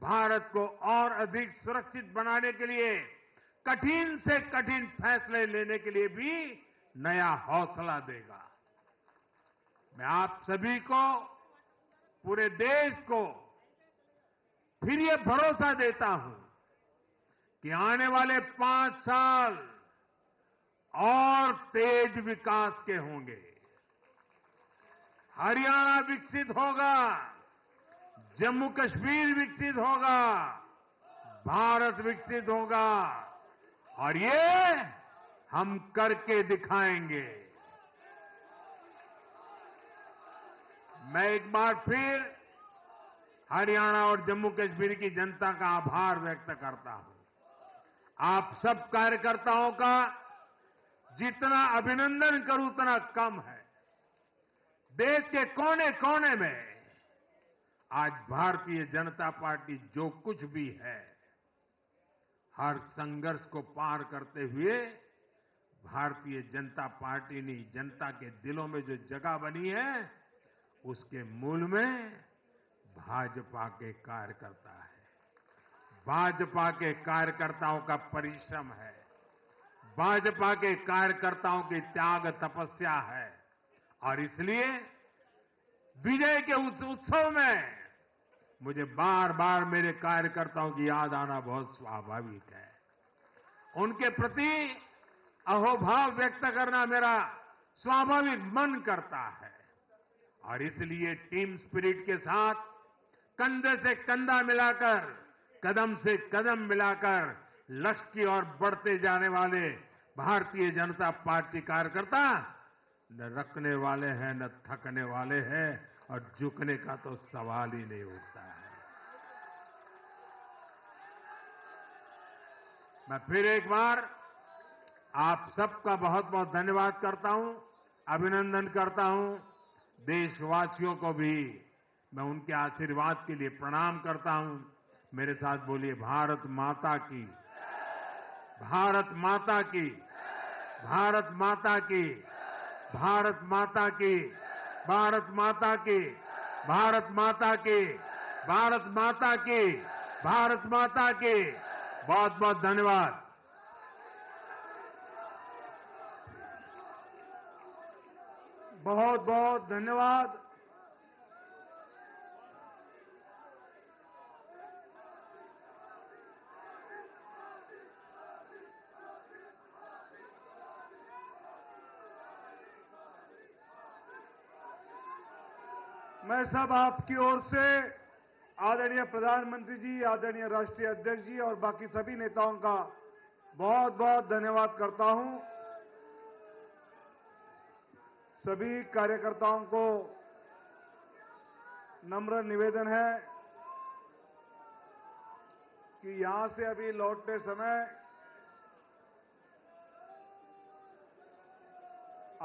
भारत को और अधिक सुरक्षित बनाने के लिए कठिन से कठिन फैसले लेने के लिए भी नया हौसला देगा। मैं आप सभी को, पूरे देश को फिर ये भरोसा देता हूं कि आने वाले 5 साल और तेज विकास के होंगे। हरियाणा विकसित होगा, जम्मू कश्मीर विकसित होगा, भारत विकसित होगा और ये हम करके दिखाएंगे। मैं एक बार फिर हरियाणा और जम्मू कश्मीर की जनता का आभार व्यक्त करता हूं। आप सब कार्यकर्ताओं का जितना अभिनंदन करूं उतना कम है। देश के कोने कोने में आज भारतीय जनता पार्टी जो कुछ भी है, हर संघर्ष को पार करते हुए भारतीय जनता पार्टी ने जनता के दिलों में जो जगह बनी है, उसके मूल में भाजपा के कार्यकर्ता है। भाजपा के कार्यकर्ताओं का परिश्रम है, भाजपा के कार्यकर्ताओं की त्याग तपस्या है और इसलिए विजय के उस उत्सव में मुझे बार बार मेरे कार्यकर्ताओं की याद आना बहुत स्वाभाविक है। उनके प्रति अहोभाव व्यक्त करना मेरा स्वाभाविक मन करता है और इसलिए टीम स्पिरिट के साथ कंधे से कंधा मिलाकर, कदम से कदम मिलाकर लक्ष्य की ओर बढ़ते जाने वाले भारतीय जनता पार्टी कार्यकर्ता न रखने वाले हैं न थकने वाले हैं और झुकने का तो सवाल ही नहीं उठता है। मैं फिर एक बार आप सबका बहुत बहुत धन्यवाद करता हूं, अभिनंदन करता हूं। देशवासियों को भी मैं उनके आशीर्वाद के लिए प्रणाम करता हूं। मेरे साथ बोलिए, भारत माता की, भारत माता की, भारत माता की, भारत माता की, भारत माता की, भारत माता की, भारत माता की, भारत माता की। बहुत बहुत धन्यवाद। बहुत बहुत धन्यवाद। मैं सब आपकी ओर से आदरणीय प्रधानमंत्री जी, आदरणीय राष्ट्रीय अध्यक्ष जी और बाकी सभी नेताओं का बहुत बहुत धन्यवाद करता हूं। सभी कार्यकर्ताओं को नम्र निवेदन है कि यहां से अभी लौटते समय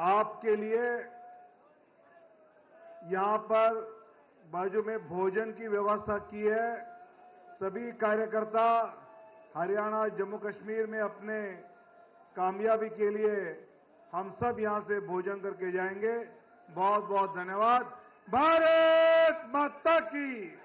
आपके लिए यहां पर बाजू में भोजन की व्यवस्था की है। सभी कार्यकर्ता हरियाणा, जम्मू कश्मीर में अपने कामयाबी के लिए हम सब यहां से भोजन करके जाएंगे। बहुत बहुत धन्यवाद। भारत माता की।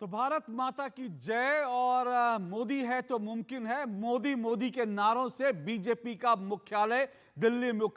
तो भारत माता की जय। और मोदी है तो मुमकिन है। मोदी मोदी के नारों से बीजेपी का मुख्यालय दिल्ली मुख्य